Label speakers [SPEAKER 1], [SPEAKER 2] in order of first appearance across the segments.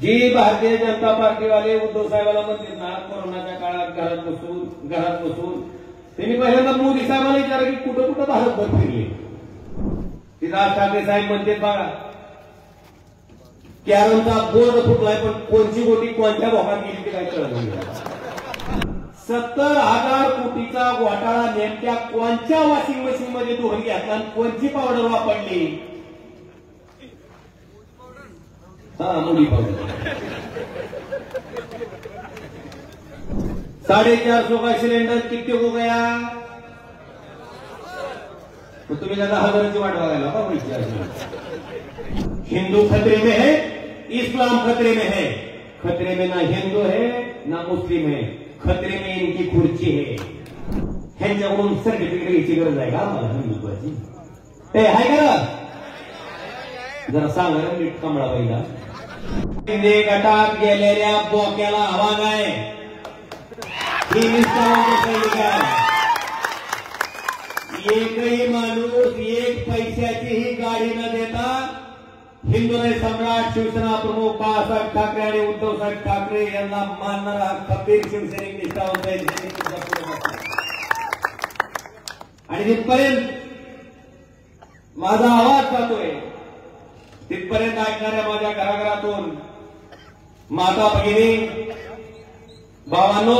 [SPEAKER 1] जी भारतीय जनता पार्टीवाले उद्धव साहेबांना म्हणतील ना कोरोनाच्या काळात घरात बसून त्यांनी पहिल्यांदा मोदी साहेबांना विचारलं की कुठं कुठं भारतभर फिरले. ती राज ठाकरे साहेब म्हणते बघा कॅरमचा बोर्ड फुटलाय पण कोणची गोटी कोणत्या भोगात गेली ते काय कळलं नाही. 70,000 कोटीचा घोटाळा नेमक्या कोणत्या वॉशिंग मशीन मध्ये धुवून घ्यायचा आणि कोणची पावडर वापरली. मुली पावडर 450 का सिलेंडर कितने हो गया. तो तुम्ही त्याला 1000ची वाट बघायला. हिंदू खतरे में है, इस्लाम खतरे में है. खतरे में ना हिंदू है ना मुस्लिम है, खतरे में इनकी खुर्ची है. ह्यांच्याकडून सर्टिफिकेट घ्यायची गरज आहे का मला हिंदुत्वाची. ते आहे का जरा सांगा नीट कमळा पहिला. शिंदे गटात गेलेल्या बोक्याला आवाज आहे ही सैनिक आहे. एकही माणूस एक पैशाचीही गाडी न देता हिंदुराय सम्राट शिवसेना प्रमुख बाळासाहेब ठाकरे आणि उद्धव साहेब ठाकरे यांना मानणारा खंबीर शिवसैनिक निष्ठावंत आणि तिथपर्यंत माझा आवाज जातोय. तिथपर्यंत ऐकणाऱ्या माझ्या घराघरातून माता भगिनी भावांनो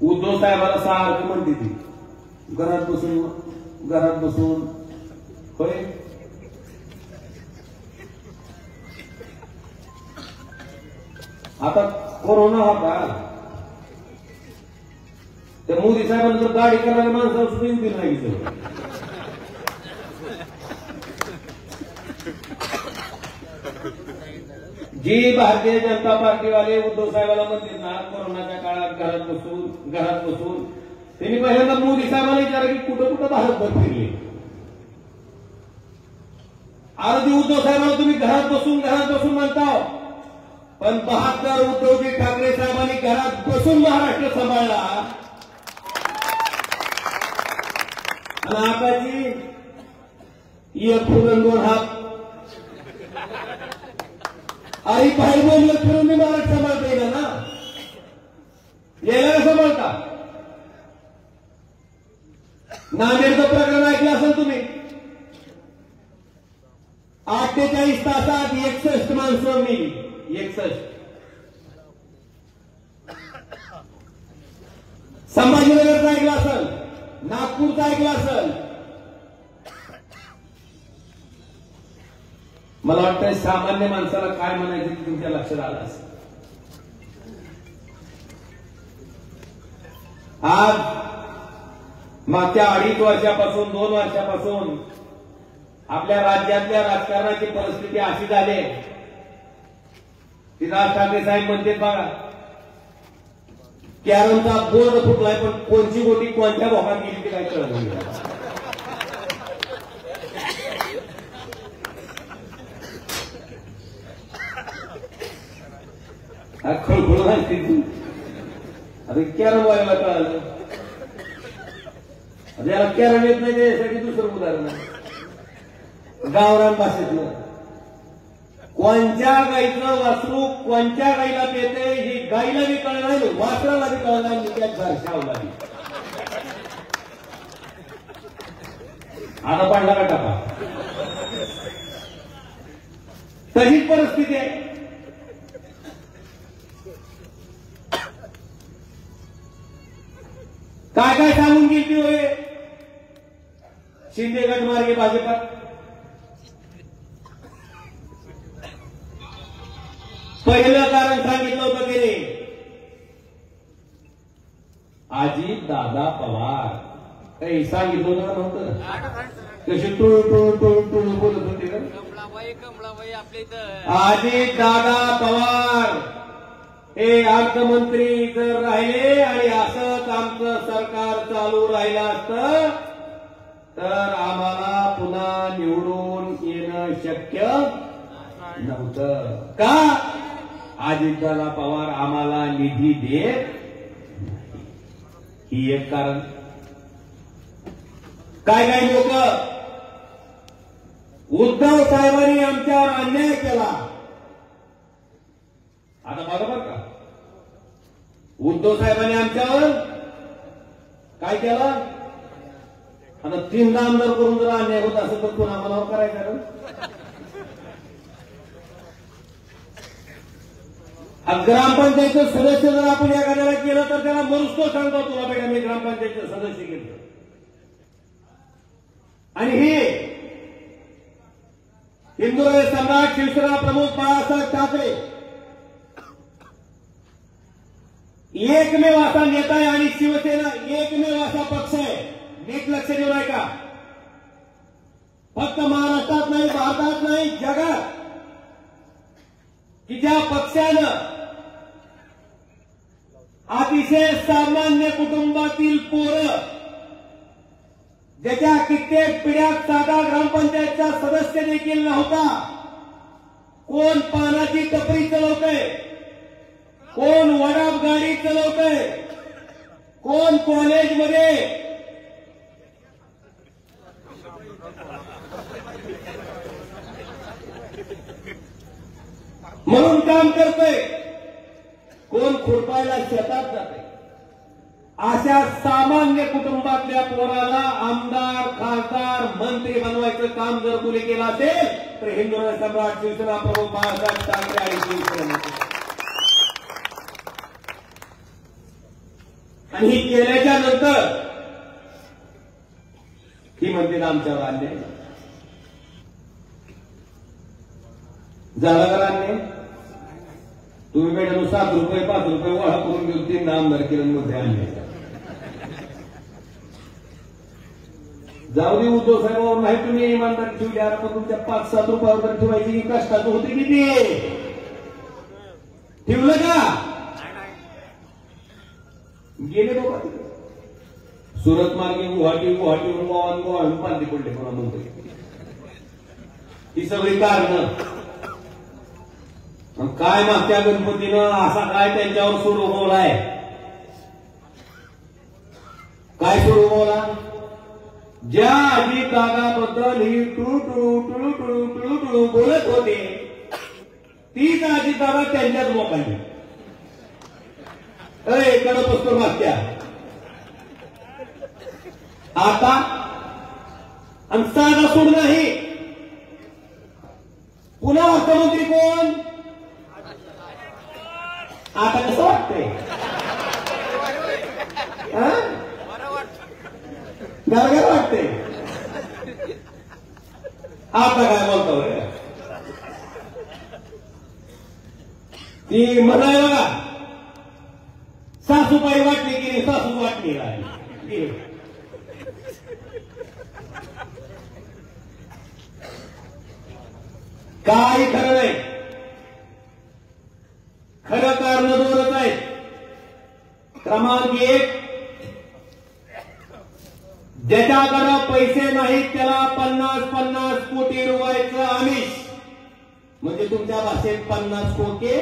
[SPEAKER 1] उद्धव साहेबाला सारखं म्हणते ती घरात बसून होय. आता कोरोना होता त्या मोदी साहेबांना जर गाडी करणाऱ्या माणसाला सुद्धा येऊ दिलं नाही. जी भारतीय जनता पार्टीवाले उद्धव साहेबांना म्हणतील ना कोरोनाच्या काळात घरात बसून त्यांनी पहिल्यांदा मोदी साहेबांना विचारलं की कुठं कुठं भारतभर फिरले. आरती उद्धव साहेबांना तुम्ही घरात बसून म्हणता पण 72 उद्धवजी ठाकरे साहेबांनी घरात बसून महाराष्ट्र सांभाळला. आणि आताची एक फुलन 2 हात आई बाहेर बोललं फिरून मी महाराष्ट्र सांभाळता येईल ना. यायला का सांभाळता. नांदेडचं प्रकरण ऐकलं असेल तुम्ही. 48 तासात 61 माणसं मेली. 61. संभाजीनगरचा ऐकला असेल, नागपूरचा ऐकला असेल. मला वाटतं सामान्य माणसाला काय म्हणायचं की तुमच्या लक्षात आलं असेल. आज मागच्या 2.5 वर्षापासून 2 वर्षापासून आपल्या राज्यातल्या राजकारणाची परिस्थिती अशी झाली की राज ठाकरे साहेब म्हणते बघा कॅरमचा बोर्ड फुटलाय पण कोणची गोटी कोणत्या भोगात गेली ते काय कळलं नाही. खळखळ व्हायची. आता कॅरम व्हायला कळालं. याला कॅरम येत नाही त्यासाठी दुसरं उदाहरण आहे. गावरान भाषेतलं कोणत्या गाईचं वासरू कोणत्या गाईला देते ही गाईला बी कळलं नाही वासराला बी कळलं नाही. त्या घरशावला बी आता पडला का टाका. तशीच परिस्थिती आहे. काय काय सांगून गेली होय शिंदे गट मार्गे भाजपात. पहिलं कारण सांगितलं होतं त्याने अजित दादा पवार. काही सांगितलं होतं नव्हतं. कशी टोळ बोलत होते अजित दादा पवार हे अर्थमंत्री जर राहिले आणि असंच आमचं सरकार चालू राहिलं असतं तर आम्हाला पुन्हा निवडून येणं शक्य नव्हतं. का अजितदादा पवार आम्हाला निधी देत ही एक कारण. काय काय लोक उद्धव साहेबांनी आमच्यावर अन्याय केला. आता बरोबर का? उद्धव साहेबांनी आमच्यावर काय केलं? आता 3 आमदार करून जर अन्याय होत असेल तर कोण आम्हाला करायचं? ग्रामपंचायतचं सदस्य जर आपण एखाद्याला केलं तर त्याला मरुस्तो सांगतो, तुला बेटा मी ग्रामपंचायतचं सदस्य केलं. आणि हे हिंदुराय सम्राट शिवसेना प्रमुख बाळासाहेब ठाकरे एकमेव असा नेता आहे आणि शिवसेना एकमेव असा पक्ष आहे. नीट लक्ष देऊ नये का? फक्त महाराष्ट्रात नाही, भारतात नाही, जगात की ज्या पक्षानं अतिशय सामान्य कुटुंबातील पोरं ज्याच्या कित्येक पिढ्यात साधा ग्रामपंचायतचा सदस्य देखील नव्हता, कोण पानाची टपरी चालवतंय, कोण वडाप गाडी चालवतंय, कोण कॉलेजमध्ये म्हणून काम करतोय, कोण खुरपायला शेतात जाते. अशा सामान्य कुटुंबातल्या पोराला आमदार, खासदार, मंत्री बनवायचं काम जर कुणी केलं असेल तर हिंदुराय सम्राट शिवसेना प्रमुख बाळासाहेब ठाकरे आणि शिवसेना. आणि ही केल्याच्या नंतर ही म्हणते आमच्यावर अन्याय झाला का? अन्याय तुम्ही मॅडम 7 रुपये 5 रुपये वळा करून घेऊन 3 आमदार केलं मध्ये आणले. जाऊ दे उद्धव साहेबांवर नाही तुम्ही इमानदार ठेवली, अरे पण तुमच्या 5-7 रुपयावर तर ठेवायची की कष्टाचं होते किती ठेवलं का? गेले बाबा सुरत मार्गे गुवाहाटीवरून गोवा पालती पडले कोणा म्हणतोय. ही सगळी कारण काय मागच्या गणपतीनं असा काय त्यांच्यावर सूर उगवलाय? काय सूर उगवला? ज्या अजितदादाबद्दल ही टुळू टुळू टुळू टुळू टुळू टुळू बोलत होते तीच अजितदादा त्यांच्याच लोकांनी कडे पुस्तक मागत्या आता. आणि साधा सूड नाही. पुन्हा अर्थमंत्री कोण? आता कसं वाटतंय? गारगार वाटतंय. आता काय बोलतो रे? ती म्हणाय बघा, सासूबाई वाटली की नाही, सासूच वाटली राहिली. काही खरं नाही. खरं कारण 2च आहेत. क्रमांक 1, ज्याच्याकडे पैसे नाहीत त्याला 50-50 कोटी रुपयाचं आमिष, म्हणजे तुमच्या भाषेत 50 कोके.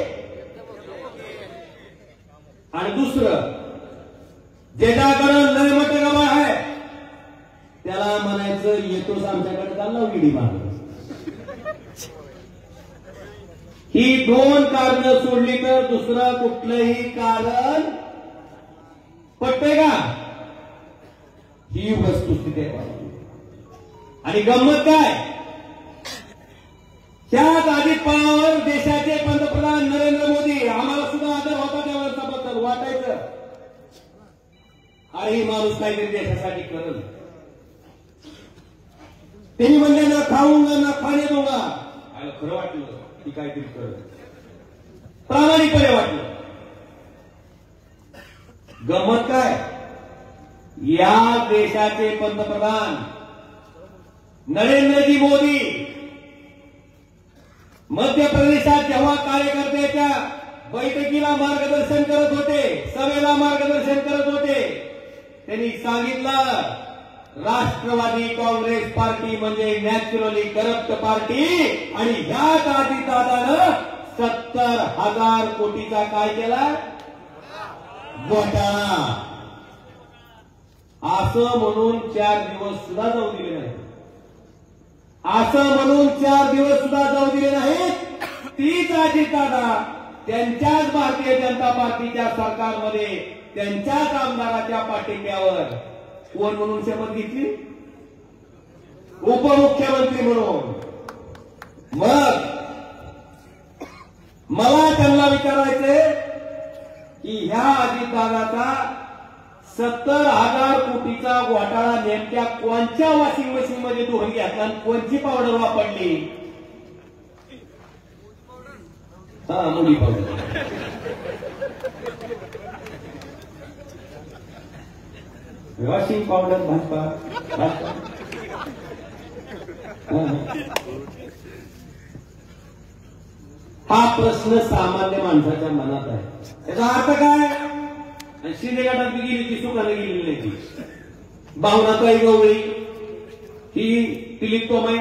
[SPEAKER 1] आणि दुसरं, ज्याच्याकडे नैमट गबा आहे त्याला म्हणायचं येतोच आमच्याकडे चालला विडी मारत. ही 2 कारण सोडली तर दुसरं कुठलंही कारण पटतंय का? ही वस्तुस्थिती आहे. आणि गंमत काय? त्याच अजित पवार देशाचे पंतप्रधान नरेंद्र मोदी, आम्हाला सुद्धा आदर होता त्यावेळेचा बद्दल वाटायचं अरे ही माणूस काहीतरी देशासाठी करल. त्यांनी म्हणले ना खाऊंगा ना खाणे दूंगा. खरं वाटलं की काहीतरी करल, प्रामाणिकपणे वाटलं. गंमत काय? या देशाचे पंतप्रधान नरेंद्रजी मोदी मध्य प्रदेशात जेव्हा कार्यकर्त्याच्या बैठकीला मार्गदर्शन करत होते, सभेला मार्गदर्शन करत होते, त्यांनी सांगितलं राष्ट्रवादी काँग्रेस पार्टी म्हणजे नॅचरली करप्ट पार्टी आणि ह्याच अजितदादानं 70,000 कोटीचा काय केला घोटाळा. असं म्हणून 4 दिवस सुद्धा जाऊ दिले नाही. असं म्हणून 4 दिवस सुद्धा जाऊ दिले नाहीत. तीच अजितदादा त्यांच्याच भारतीय जनता पार्टीच्या सरकारमध्ये त्यांच्याच आमदाराच्या पाठिंब्यावर कोण म्हणून शपथ घेतली, उपमुख्यमंत्री म्हणून. मग मला त्यांना विचारायचे की ह्या अजितदादाचा 70,000 कोटीचा घोटाळा नेमक्या कोणत्या वॉशिंग मशीन मध्ये धुवून घेतला आणि कोणती पावडर वापरली. हा, मुली पावडर. Washing powder Bhajpa. हा प्रश्न सामान्य माणसाच्या मनात आहे. याचा अर्थ काय. शिंदे गटात गेली ती सुखाने गेलेली नाही. ती भावनाताई गवळी ही दिलीप तोमय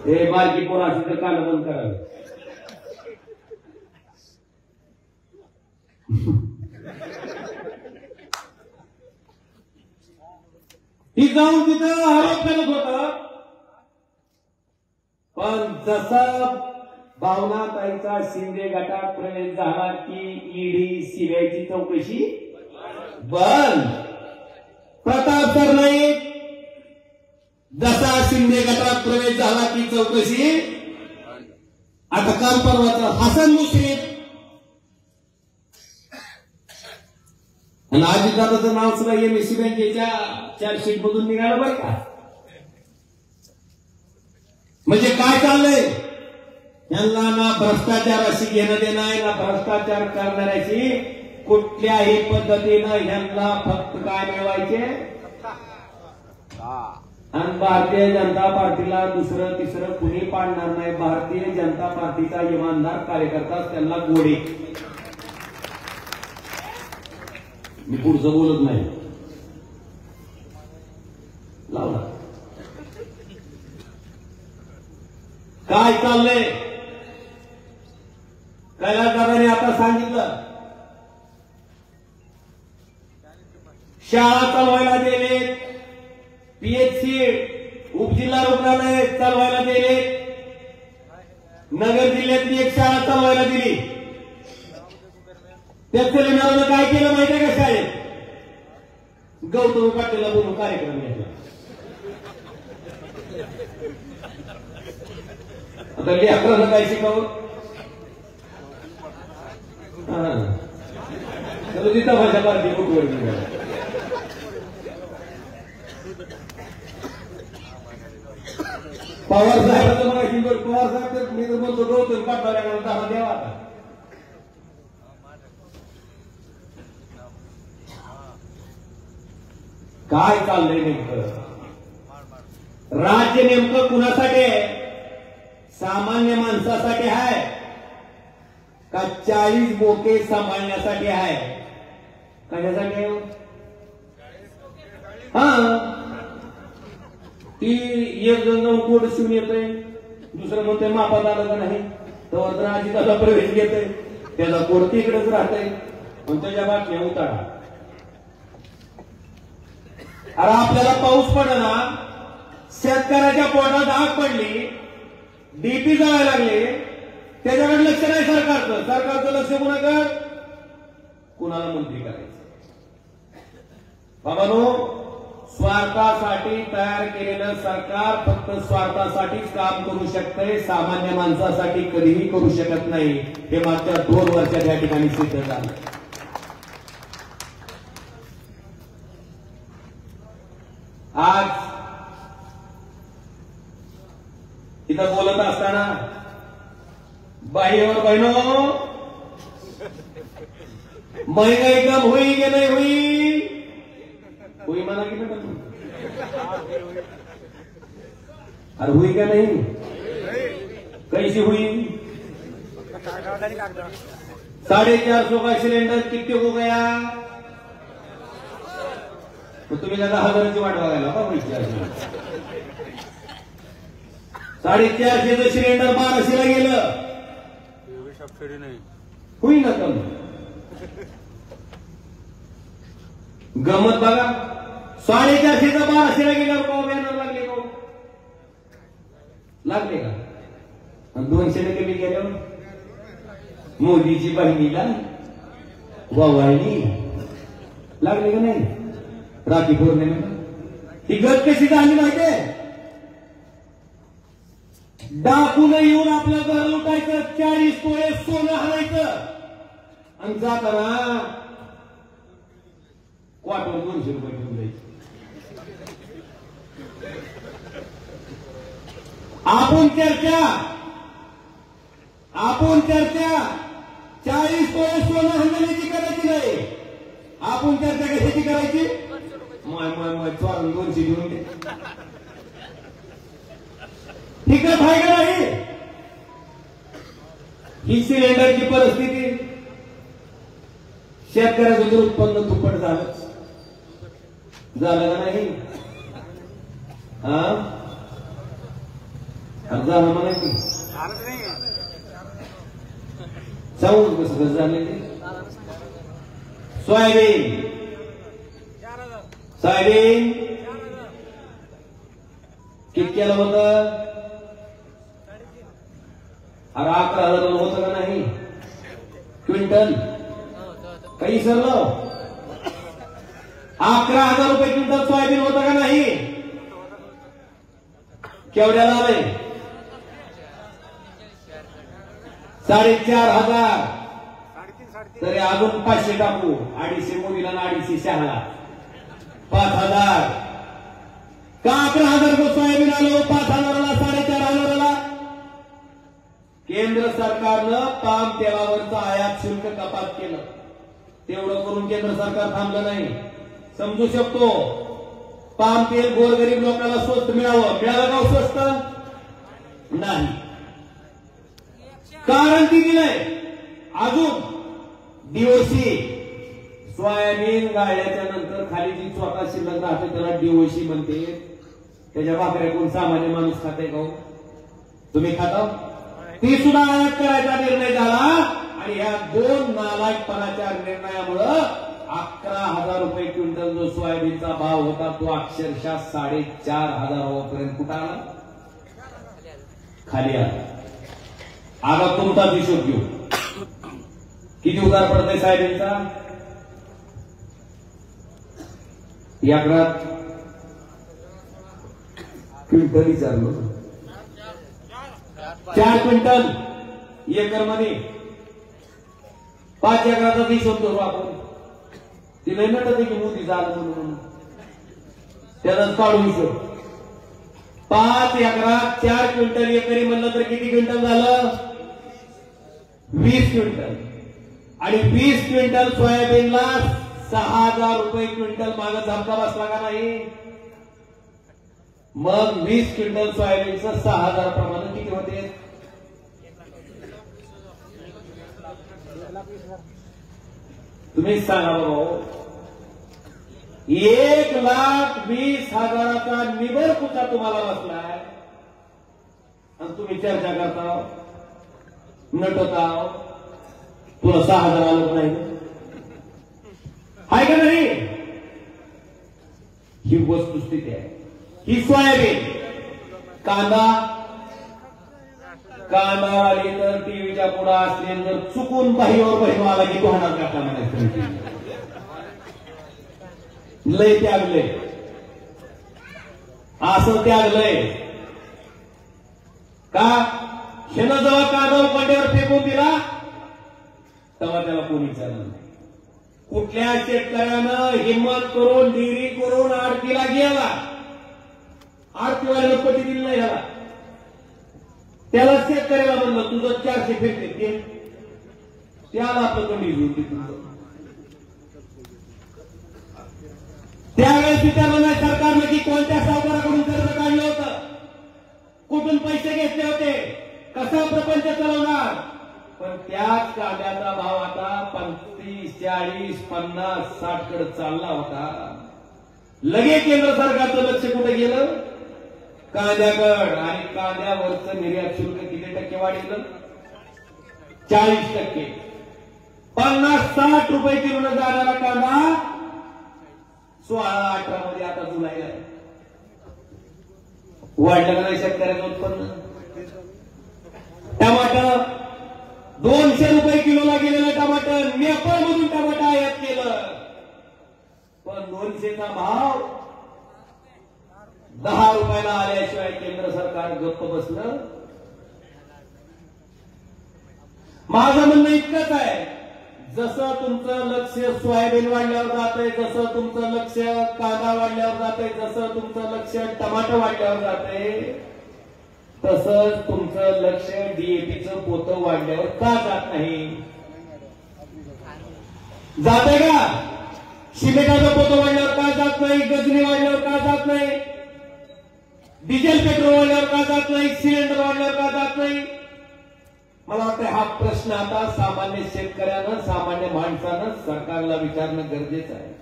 [SPEAKER 1] हे बारकी पोर असेल तर कान बंद करावे. ही जाऊन तिथं आरोप करत होता. पण जसा भावनाताईचा शिंदे गटात प्रवेश झाला की ईडी सीबीआयची चौकशी बंद. प्रताप सरनाईक जसा शिंदे गटात प्रवेश झाला की चौकशी. आता काल परवाचा हसन मुश्रीफ आणि अजितदादाचं नाव सुद्धा एमएससी बँकेच्या चार्जशीट मधून निघालं बरं का. म्हणजे काय चाललंय. यांना ना भ्रष्टाचाराशी घेणं देणं आहे ना भ्रष्टाचार करणाऱ्याशी कुठल्याही पद्धतीनं यांना फक्त काय मिळवायचे. आणि भारतीय जनता पार्टीला दुसरं तिसरं कुणी पाडणार नाही. भारतीय जनता पार्टीचा इमानदार कार्यकर्ता त्यांना गोडे. मी पुढचं बोलत नाही. लावला काय चाललंय. कैलासदादांनी आता सांगितलं शाळा चालवायला दिले, पीएचसी उपजिल्हा रुग्णालय चालवायला दिले, नगर जिल्ह्यातली एक शाळा चालवायला दिली. त्याचं लिहिणाऱ्यानं काय केलं माहितीये का शाळेत. गौतम पाटीलला बोलून कार्यक्रम घेतला. आता लेकरांना काय शिकावं. तिथं माझ्या पार्टी कुठवर पवार साहेबांचं मग पवार साहेब तर मी तर बोलतो गौतम पाटलाला दहा द्यावा. आता काय चाललंय नेमकं. राज्य नेमकं कुणासाठी आहे. सामान्य माणसासाठी आहे का 40 बोके सांभाळण्यासाठी आहे. कशासाठी. हा ती एक जण जाऊन कोड शिवून येतोय, दुसरं म्हणतोय मापात आलं का नाही. तर अजिताचा प्रवेश घेतोय, त्याचा कोड तिकडेच राहतोय पण त्याच्या बातम्या उतारा. अरे आपल्याला पाऊस पडला, शेतकऱ्याच्या पोटात आग पडली, डीपी जायला लागले, त्याच्याकडे लक्ष नाही सरकारचं. सरकारचं लक्ष कुणाकडे. कुणाला मंत्री करायचं. बाबांनो, स्वार्थासाठी तयार केलेलं सरकार फक्त स्वार्थासाठीच काम करू शकतंय. सामान्य माणसासाठी कधीही करू शकत नाही. हे मागच्या 2 वर्षात या ठिकाणी सिद्ध झालं. आज इथं बोलत असताना भाई और बहनों, महंगाई कम हुई कि नहीं हुई. हुई माना कि नहीं. अरे हुई क्या नहीं. कैसी हुई. 450 का सिलेंडर कितने हो गया. तो तुम्ही 10,000ची वाट बघायला का. 450चं सिलेंडर 1200ला गेलं. होईल ना कमी गमत बघा. 450चं 1200ला गेल्यावर का बॅनर लागले का लागले का? आणि 200 कमी गेल्यावर मोदीची बहिणीला वावाळणी लागले का नाही? राखी पौर्णिमेला ही गत कशी झाली माहितीये? डाकून येऊन आपलं घर लुटायचं, 40 तोळे सोनं हाणायचं आणि जाताना क्वार्टर 200 रुपये घेऊन जायचे. आपण चर्चा 40 तोळे सोनं हाणण्याची करायची नाही. आपण चर्चा कशाची करायची? माय चोरून 200 घेऊन दे. ठीक आहे का नाही? ही सिलेंडरची परिस्थिती. शेतकऱ्याचं जर उत्पन्न दुप्पट झालं का नाही? झालं म्हणायची जाऊन कसं झालं ते. सोयाबीन किती केलं होतं? अरे 11,000 होतं का नाही क्विंटल? काही सरलं 11,000 रुपये क्विंटल सोयाबीन होतं का नाही? केवढ्याला आलंय? 4,500. तरी अजून 500 टाकू. 250 मोदीला आणि 250 शहाला 5,000. का 11,000 रुपये सोयाबीन आलो? 5,000ला 4,500ला. केंद्र सरकारनं पाम तेलावरचं आयात शुल्क कपात केलं. तेवढं करून केंद्र सरकार थांबलं नाही. समजू शकतो पाम तेल गोरगरीब लोकांना स्वस्त मिळावं. मिळालं का स्वस्त? नाही. कारण ती दिलंय. अजून डीओसी सोयाबीन गाळल्याच्या नंतर खाली जी चोथा शिल्लक राहते त्याला डीओसी म्हणते. त्याच्या भाकऱ्या कोण सामान्य माणूस खाते का? तुम्ही खाता? ती सुद्धा आयात करायचा निर्णय झाला आणि ह्या 2 नालायकपणाच्या निर्णयामुळं 11,000 रुपये क्विंटल जो सोयाबीनचा भाव होता तो अक्षरशः 4,500 पर्यंत कुठं आला? खाली आला. आता तुमचाच हिशोब घेऊ. किती उधार पडतंय सोयाबीनचा? एकरात क्विंटल विचारलो 4 क्विंटल एकर मध्ये 5 एकराचा हिशोब करू आपण. तिला नटत की मोदी झालं म्हणून त्याचाच काढू हिशोब. 5 एकरात 4 क्विंटल एकरी म्हणलं तर किती क्विंटल झालं? 20 क्विंटल. आणि 20 क्विंटल सोयाबीनला 6,000 रुपये क्विंटल मागं झपका बसला का नाही? मग 20 क्विंटल सोयाबीनचं 6,000 प्रमाणे किती होते? तुम्ही सांगा बाबा. 1,20,000चा निबर कुठा तुम्हाला बसलाय आणि तुम्ही चर्चा करता नटवता तुला 6,000 आलं नाही आहे का नाही? ही वस्तुस्थिती आहे. ही सोयाबीन कांदा आली तर टीव्हीच्या पुढे असले जर चुकून बाहीवर बहीण आला की तो होणार का म्हणायचं. लय त्यागलंय असं त्यागलंय का? हेनं जेव्हा कांदा उपाट्यावर फेकून दिला तेव्हा त्याला कोणी विचारलं नाही. कुठल्या शेतकऱ्यानं हिंमत करून डिग्री करून आरतीला गेला, आरतीवाल्यानं पटी दिली नाही याला. त्याला शेतकऱ्याला म्हणलं तुझं 400 फेकले त्याला आपलं कमी होती. त्यावेळेस विचारलं नाही सरकारनं की कोणत्या सावकाराकडून कर्ज काढलं होतं, कुठून पैसे घेतले होते, कसा प्रपंच चालवणार. पण त्याच कांद्याचा भाव आता 35, 40, 50, 60 कडे चालला होता. लगेच केंद्र सरकारचं लक्ष कुठे गेलं? कांद्याकड आणि कांद्यावरचं निर्यात शुल्क किती टक्के वाढलं? 40%. 50-60 रुपये किलोनं जाणारा कांदा 16-18 मध्ये आता जुलैला आहे. वाढलं का नाही शेतकऱ्याचं उत्पन्न? टमाटर 200 रुपये किलोला गेलेलं टमाटर नेपाळ मधून टमाटर आयात केलं, पण 200चा भाव 10 रुपयाला आल्याशिवाय केंद्र सरकार गप्प बसलं. माझं म्हणणं इतकंच आहे, जसं तुमचं लक्ष सोयाबीन वाढल्यावर जातंय, जसं तुमचं लक्ष कांदा वाढल्यावर जातंय, जसं तुमचं लक्ष टमाटर वाढल्यावर जातंय, तसंच तुमचं लक्ष डीएपीचं पोतं वाढल्यावर का जात नाही? जाते का? सिमेंटाचं पोतं वाढल्यावर का जात नाही? गजनी वाढल्यावर का जात नाही? डिझेल पेट्रोल वाढल्यावर का जात नाही? सिलेंडर वाढल्यावर का जात नाही? मला वाटतं हा प्रश्न आता सामान्य शेतकऱ्यानं, सामान्य माणसानं सरकारला विचारणं गरजेचं आहे.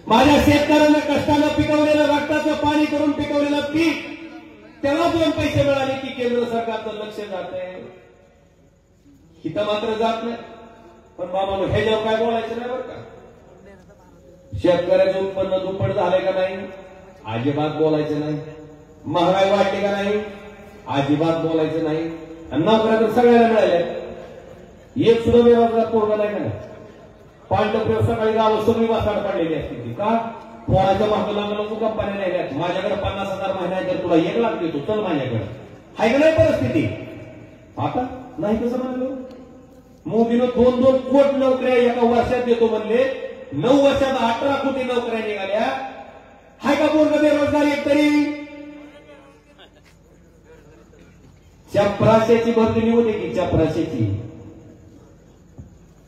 [SPEAKER 1] माझ्या शेतकऱ्यांना कष्टानं पिकवलेलं, रक्ताचं पाणी करून पिकवलेलं पीक, त्याला 2 पैसे मिळाले की केंद्र सरकारचं लक्ष जात आहे, हिथं मात्र जात नाही. पण बाबा ह्याच्यावर काय बोलायचं नाही बरं का. शेतकऱ्याचं उत्पन्न दुप्पट झालंय का नाही? अजिबात बोलायचं नाही. महागाई वाढली का नाही? अजिबात बोलायचं नाही. नोकऱ्या तर सगळ्याला मिळाल्या, एक सुद्धा बेरोजगार पोरगा नाही का नाही. पांढरपूर सकाळी गावं सगळी वासाड पडलेली असते ती का? पोराच्या मागं लागलं तू कंपन्या नाही. माझ्याकडे 50,000 महिन्यात तुला 1 लाख देतो, चल माझ्याकडे. हाय का नाही परिस्थिती? आता नाही कसं म्हणलं. मोदीनं 2-2 कोटी नोकऱ्या एका वर्षात देतो म्हणले, 9 वर्षात 18 कोटी नोकऱ्या निघाल्या. हाय का पोरगा बेरोजगार एक तरी? चपराशाची भरती निवडली की चपराशाची.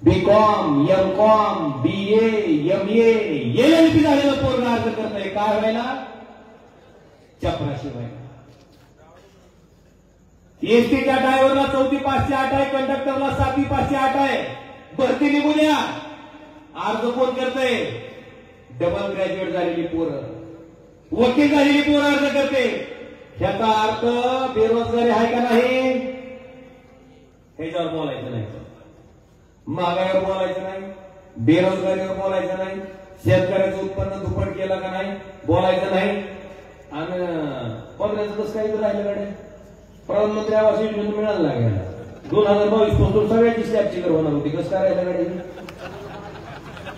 [SPEAKER 1] BCom, MCom, BA, MA, LLB झालेला पोरगा अर्ज करतोय. काय व्हायला? चपराशी व्हायला. एसटीच्या ड्रायव्हरला 4थी पासची 8 आहे, कंडक्टरला 7वी पासची 8 आहे. भरती निघू द्या. अर्ज कोण करतोय? डबल ग्रॅज्युएट झालेली पोरं, वकील झालेली पोरं अर्ज करते. ह्याचा अर्थ बेरोजगारी आहे का नाही? ह्याच्यावर बोलायचं नाही. महागाईवर बोलायचं नाही, बेरोजगारीवर बोलायचं नाही, शेतकऱ्याचं उत्पन्न दुप्पट केलं का नाही बोलायचं नाही. आणि 15चं कसं काही राहिलं गाड्या? प्रधानमंत्री आवास योजनेतून मिळालं लागेल. 2022 पासून सगळ्याची स्लॅबची कर होणार होती. कसं काय राहिलं गाडी?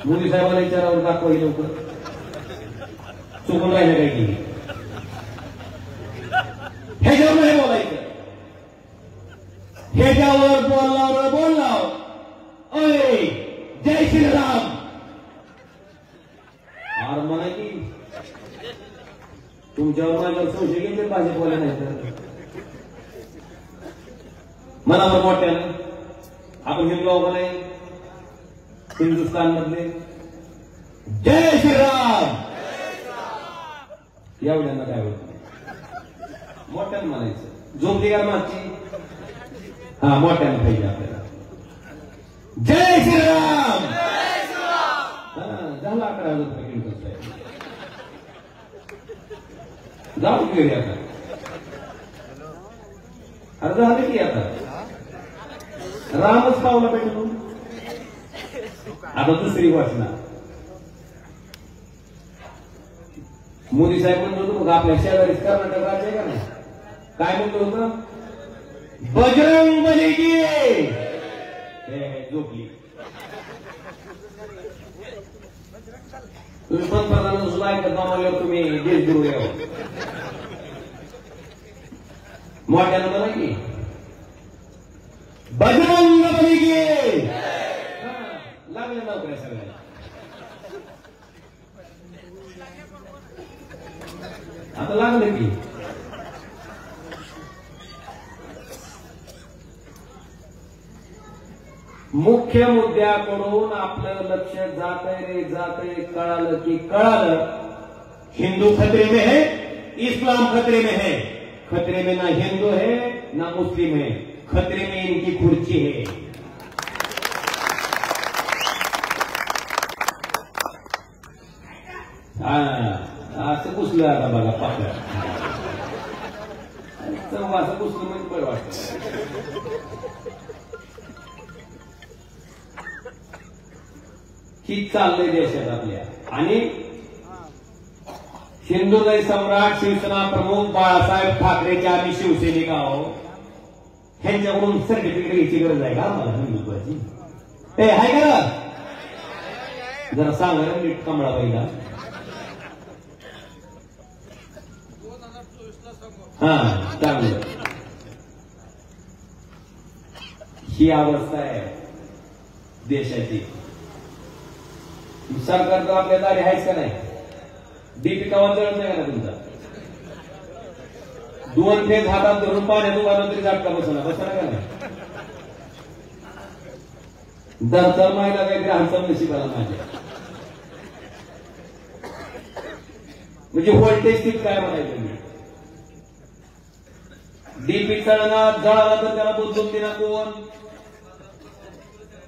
[SPEAKER 1] मोदी साहेबांना विचारावर दाखवा लवकर. चुकून राहिलं काय की? ह्याच्यावर नाही बोलायचं. ह्याच्यावर बोललाव अय जय श्रीराम आर म्हणा की तुमच्यावर माझ्यावर संशय घेऊन भाषेत बोला नाही तर मनावर मोठ्यानं आपण हिंदू आहोत नाही, हिंदुस्थान मधले जय श्रीराम एवढ्यांना काय होत मोठ्यानं म्हणायचं. झोपली का मागची? हा मोठ्यानं पाहिजे आपल्याला. जय श्रीराम. झाला 11,000 रुपये किलो साहेब. जाऊ घरी आता. अर्ज झाले की आता रामच पावला पाहिजे. आता दुसरी घोषणा मोदी साहेब म्हणत होतो, मग आपल्या शेजारी कर्नाटक राज्य आहे का नाही, काय म्हणतो होतं? बजरंग बली की झोपली. तुम्ही पंतप्रधान सुद्धा ऐकत मामाल्यावर तुम्ही देशगुरु यावं. मोठ्यानं म्हणा की बजरंग बली की. लागले नोकऱ्या सगळ्या. आता लागले की मुख्य मुद्द्याकडून आपलं लक्ष जातंय रे जातंय. कळालं की कळालं. हिंदू खतरे में है, इस्लाम खतरे में है. खतरे में ना हिंदू है ना मुस्लिम है, खतरे में इनकी कुर्सी है. असं पुसलं आता बघा पाकळ्या. असं असं पुस्तक म्हणजे बरं वाटतं. ही चाललंय देशात आपल्या. आणि हिंदुदय सम्राट शिवसेना प्रमुख बाळासाहेब ठाकरेचे आम्ही शिवसैनिक आहोत, ह्यांच्याकडून सर्टिफिकेट घ्यायची गरज आहे का आम्हाला हिंदुत्वाची? हे आहे का? जरा सांगा नीट कमळाबाईला. हा चांगलं. ही अवस्था आहे देशाची. सरकार तर आपल्या दारी आहेच का नाही? डीपी कवा जळत नाही का तुमचा? 2 फेज हातात धरून पाण्यात उभारलं तरी झटका बसला का नाही? दरचल महिला काही ग्राहक नशिबाला माझ्या. म्हणजे व्होल्टेज किती काय म्हणायचं मी? डीपी जळाला तर त्याला बोलून देणार कोण?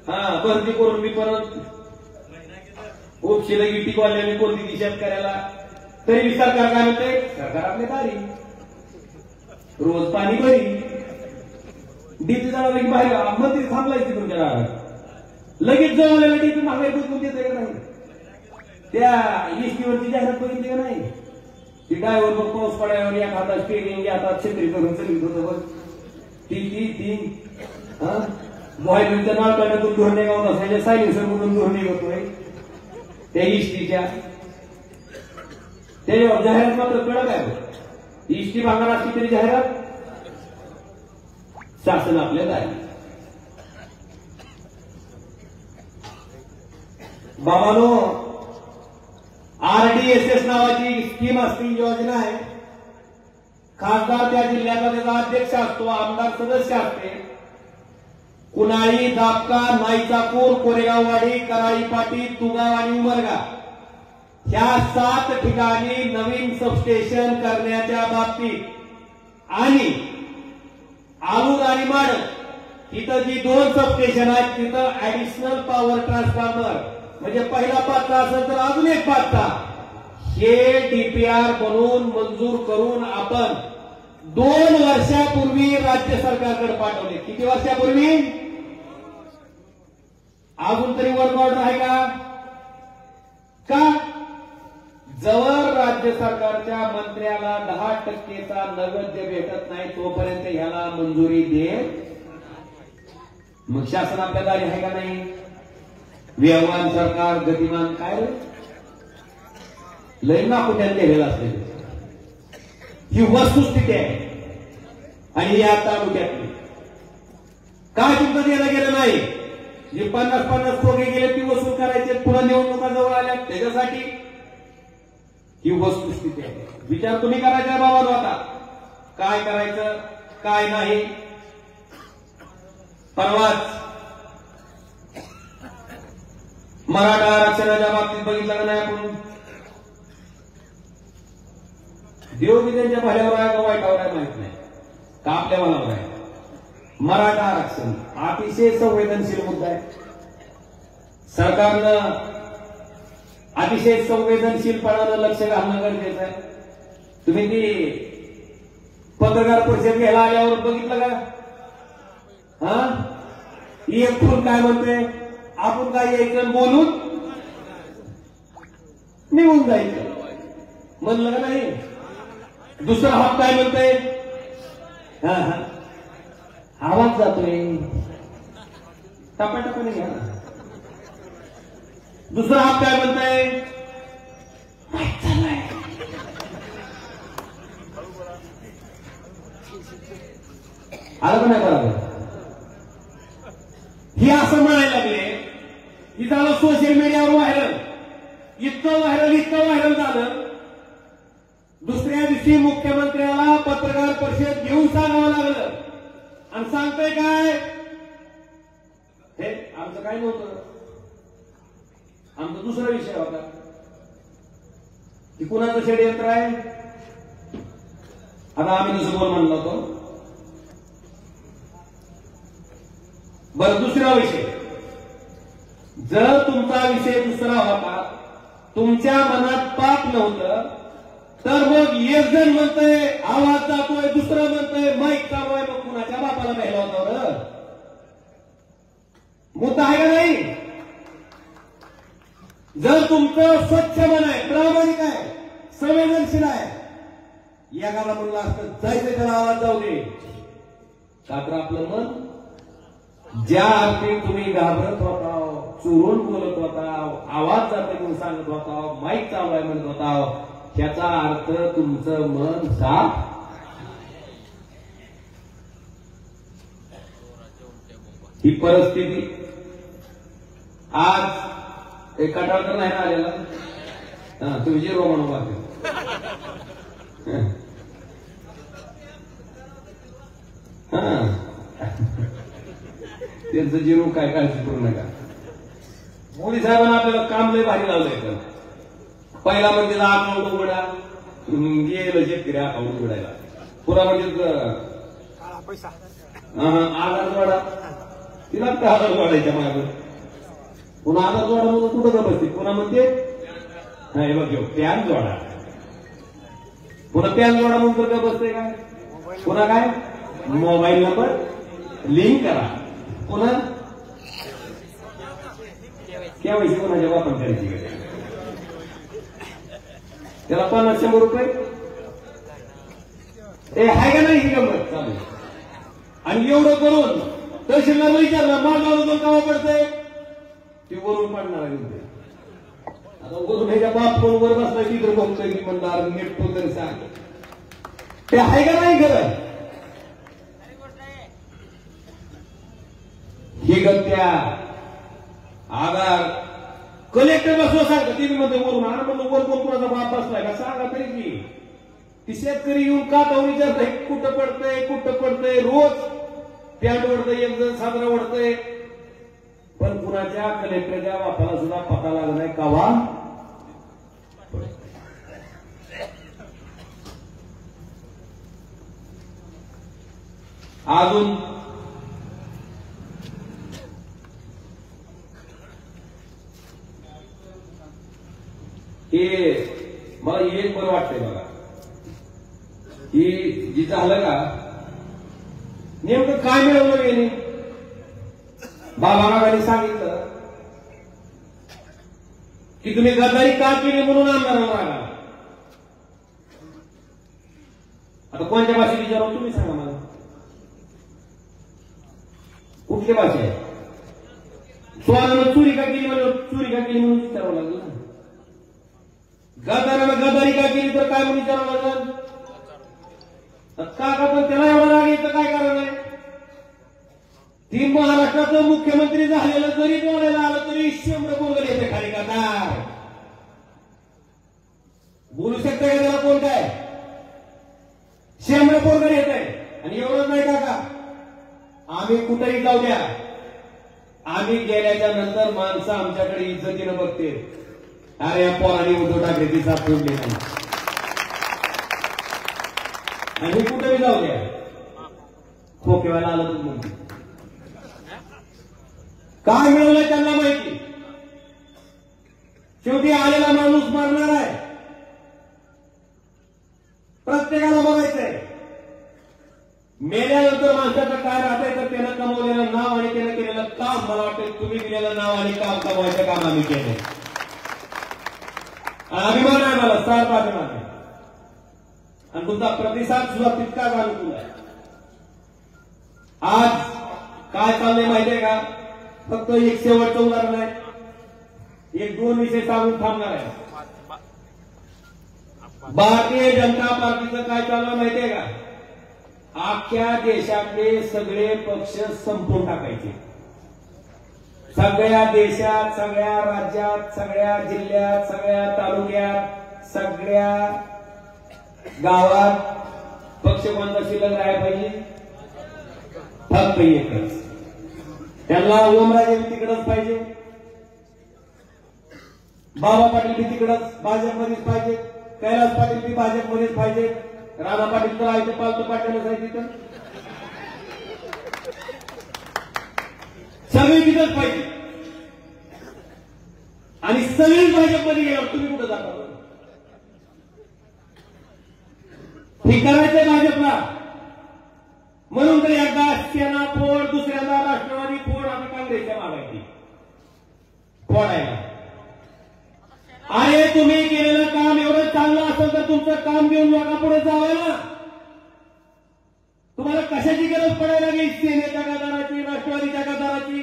[SPEAKER 1] हा भरती करून मी परत उपशीला गिटी वाल्याने कोणती दिशा करायला, तरी मी सरकार काय म्हणते? सरकार आपल्या दारी रोज पाणी भरी. डीपी जळाला की बाहेर मंत्री थांबलायची तुमच्या दारात. लगेच जळालेला डीपी मागे बुजवून देते का नाही? त्या इष्टीवरची जाहिरात बघितली का नाही? ती ड्रायव्हर बघ पाऊस पडायवर या हातात स्टेरिंग या हातात छत्री करून चलित होतं बघ. ती बॉयलरच्या नाळकाड्यातून धूर निघावत असायच्या सायलेन्सर मधून धूर निघतोय त्या इष्टीच्या. त्याच्यावर जाहिरात मात्र कडक आहे. इष्टी भागात असली तरी जाहिरात शासन आपल्या दारी. बाबानो, RDSS नावाची स्कीम असते, योजना आहे. खासदार त्या जिल्ह्याचा त्याचा अध्यक्ष असतो, आमदार सदस्य असते. कुणाळी, दापका, नाईचापूर, कोरेगाववाडी, कराळी पाटी, तुगाव आणि उमरगा ह्या 7 ठिकाणी नवीन सबस्टेशन करण्याच्या बाबतीत आणि आलूर आणि माड इथं जी 2 सबस्टेशन आहेत तिथं ऍडिशनल पॉवर ट्रान्सफॉर्मर म्हणजे पहिला पात्ता असेल तर अजून एक पात्ता, हे डीपीआर बनवून मंजूर करून आपण 2 वर्षापूर्वी राज्य सरकारकडे पाठवले. किती वर्षापूर्वी? अजून तरी वर्क ऑर्डर आहे का? जवळ राज्य सरकारच्या मंत्र्याला 10%चा नगद भेटत नाही तोपर्यंत ह्याला मंजुरी दे. मग शासन आपल्या दारी आहे का नाही? व्यवहार सरकार गतिमान काय लय ना कुठ्यात गेलेलं असते. ही वस्तुस्थिती आहे. आणि या तालुक्यातली काय तुमचं देणं गेलं नाही? जे 50-50 खोगे गेले ती वसूल करायचे, पुन्हा निवडणुका जवळ आल्या त्याच्यासाठी. ही वस्तुस्थिती आहे. विचार तुम्ही करायचा बाबा आता काय करायचं काय नाही. परवाच मराठा आरक्षणाच्या बाबतीत बघितलं का नाही आपण? देवबी त्यांच्या भल्यावर आहे का वाईटावर आहे माहित नाही का आपल्या मनावर आहे. मराठा आरक्षण अतिशय संवेदनशील मुद्दा आहे. सरकारनं अतिशय संवेदनशीलपणानं लक्ष घालणं गरजेचं आहे. तुम्ही ती पत्रकार परिषद घ्यायला आल्यावर बघितलं का? हा एक फुल काय म्हणते? आपण काय यायचं बोलून निघून जायचं म्हणलं का नाही? दुसरा हात काय म्हणतोय? आवाज जातोय टपाटपाने घ्या. दुसरा हात काय म्हणतोय? आलं का नाही बरोबर? ही असं म्हणायला लागले की झालं सोशल मीडियावर व्हायरल. इतकं व्हायरल झालं. दुसऱ्या दिवशी मुख्यमंत्र्याला पत्रकार परिषद घेऊन सांगावं लागलं. आणि सांगतोय काय? हे आमचं काय नव्हतं, आमचा दुसरा विषय होता की कुणाचं षडयंत्र आहे. आता आम्ही दुसरं बोल म्हणलो होतो. बरं दुसरा विषय, जर तुमचा विषय दुसरा होता, तुमच्या मनात पाप नव्हतं, तर मग एक जण म्हणतंय आवाज जातोय, दुसरं म्हणतंय माईक चालू आहे, मग कुणाच्या बापाला बहिला होता? मुद्दा आहे का नाही? जर तुमचं स्वच्छ मन आहे, प्रामाणिक आहे, संवेदनशील आहे, या गावाला म्हणलं असतं जायचं त्याला आवाज जाऊ दे. का तर आपलं मन ज्या अर्थी तुम्ही घाबरत होता, चोरून बोलत होता, आवाज जाते म्हणून सांगत होता, माईक चालू आहे म्हणत होता, त्याचा अर्थ तुमचं मन साफ. ही परिस्थिती आज एक कटाळ तर नाही आलेला. तुम्ही जे रोमन वाटते त्यांचं जिरू काय काळजी करू नका. मोदी साहेबांना आपल्याला काम लय भारी लावलंय. पहिला म्हणजे अकाउंट उघडा, गेलं शेतकरी अकाउंट उघडायला. पुन्हा म्हणजे आधार जोडा, तिला आधार जोडायच्या मागे. पुन्हा आधार जोडा म्हणून कुठं बसते. पुन्हा म्हणते नाही बघ पॅन जोडा. पुन्हा पॅन जोडा म्हणून तर बसते काय. पुन्हा काय मोबाईल नंबर लिंक करा. पुन्हा केवायसी कोणाच्या वापर करायची. त्याला 50-100 रुपये ते आहे का नाही ही गंमत चालू. आणि एवढं करून तहसीलदार विचारलं मागावलं कावा पडतंय, ते वरून पडणार आहे. आता वरून ह्याच्या बाप कोण वर बसलाय तिथं बघतोय की म्हणणार नीट तो तरी सांग. ते आहे का नाही खरं. ही गत्या आधार कलेक्टर बसवा सांगतो. ती म्हणते वरून आणा म्हणतो वर कोण कोणाचा बाप बसलाय का सांगा तरी की. ती शेतकरी येऊन का तो विचारतय कुठं पडतंय कुठं पडतंय. रोज पॅन्ट ओढतंय, एक जण साजरा ओढतंय, पण कुणाच्या कलेक्टरच्या बापाला सुद्धा पता लागला नाही कावा. अजून हे मला एक बरं वाटतंय बघा की जी झालं का नेमकं काय मिळवलं गेले. बाबांनी सांगितलं की तुम्ही गद्दारी का केली म्हणून आमदारांना रागा. आता कोणत्या भाषेत विचारावं तुम्ही सांगा मला. कुठली भाषा आहे. स्वारानं चोरी का केली म्हणून चोरी का केली म्हणून विचारावं लागलं. गद्दारानं गद्दारी का केली तर काय म्हणून विचारावं लागलं. का पण त्याला एवढा राग यायचं काय कारण आहे. ती महाराष्ट्राचं मुख्यमंत्री झालेलं जरी बोलायला आलं तरी 100 बोललं येते खाली. गद्दार बोलू शकतं का त्याला कोण काय. 100 बोललं येत आहे. आणि एवढंच नाही का आम्ही कुठेही जाऊ द्या, आम्ही गेल्याच्या नंतर माणसं आमच्याकडे इज्जतीनं बघते. अरे या पोराने उद्धव ठाकरेची साथ सोडली नाही. आणि कुठेही जाऊ द्या खोकेवाला आलं तर म्हणते काय मिळवलं त्यांना माहिती. शेवटी आलेला माणूस मारणार आहे. प्रत्येकाला बघायचंय मेल्यानंतर माणसाचं काय राहतंय तर त्यानं कमवलेलं नाव आणि त्यानं केलेलं काम. मला वाटतं तुम्ही दिलेलं नाव आणि काम कमवायचं काम आम्ही केलं. अभिमान आहे मला, सार्थ अभिमान आहे. आणि तुमचा प्रतिसाद सुद्धा तितकाच अनुकूल आहे. आज काय चाललंय माहितीये का. फक्त एक शेवटचं उदाहरण आहे. 1-2 विषय सांगून थांबणार आहे. भारतीय जनता पार्टीचं काय चाललं माहितीये का. अख्ख्या देशातले सगळे पक्ष संपवून टाकायचे. सगळ्या देशात, सगळ्या राज्यात, सगळ्या जिल्ह्यात, सगळ्या तालुक्यात, सगळ्या गावात पक्ष कोणता शिल्लक राहायला पाहिजे. फक्त एकच. त्यांना ओमराजे तिकडच पाहिजे, बाबा पाटील बी तिकडच भाजपमध्येच पाहिजे, कैलास पाटील बी भाजपमध्येच पाहिजे, राणा पाटील तर आहे पालतो पाटीलच आहे तिथं. सगळे तिथंच पाहिजे. आणि सगळेच भाजपमध्ये गेल्यावर तुम्ही कुठं जाता. हे करायचंय भाजपला. म्हणून तर एकदा सेना फोड, दुसऱ्यांदा राष्ट्रवादी फोड, आता काँग्रेसच्या मागायची फोडायला. अरे तुम्ही केलेलं काम एवढं चांगलं असेल तर तुमचं काम घेऊन लोकांपुढे जावं ना. तुम्हाला कशाची गरज पडायला लागली सेनेच्या गदाराची, राष्ट्रवादीच्या गदाराची?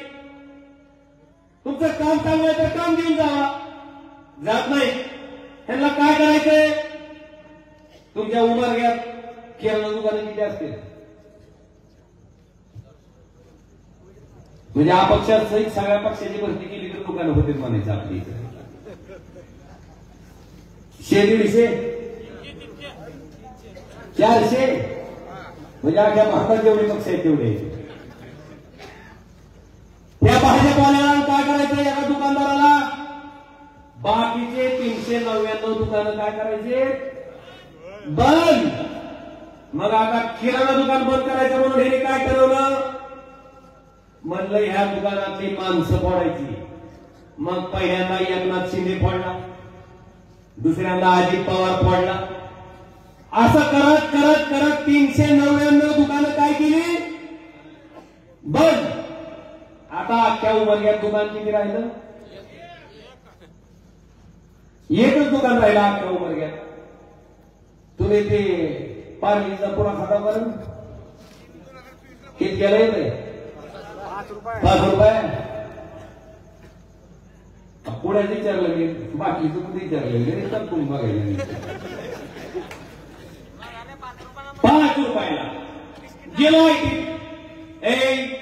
[SPEAKER 1] तुमचं काम चांगलं आहे तर काम घेऊन जावा. जात नाही. त्यांना काय करायचंय? तुमच्या उभारग्यात किराणा दुकानं किती असतील? म्हणजे अपक्षात सहित सगळ्या पक्षाची भरती केली तर दुकानं होते म्हणायचं आपली इथे. 100-150 400 म्हणजे अख्या भारतात जेवढे पक्ष आहेत तेवढे. त्या भाजपवाल्याला काय करायचं? एका दुकानदाराला बाकीचे 399 दुकानं काय करायचे? बंद. मग आता किराणा दुकान बंद करायचं म्हणून हे काय ठरवलं? म्हणलं ह्या दुकानातली माणसं फोडायची. मग पहिल्यांदा एकनाथ शिंदे फोडला, दुसऱ्यांदा अजित पवार फोडला. असं करत करत करत 399 दुकानं काय केली? बंद. आता अख्ख्या उमरग्यात दुकान किती राहिलं? एकच दुकान राहिलं अख्ख्या उमरग्यात. तुम्ही ते पार्लीचा पुरा खाता करून किती गेलं? 5 रुपये. पुण्याचं विचारलं मी, बाकीचं कुठे विचारलं तर तुम्ही बघायला 5 रुपयाला गेलो.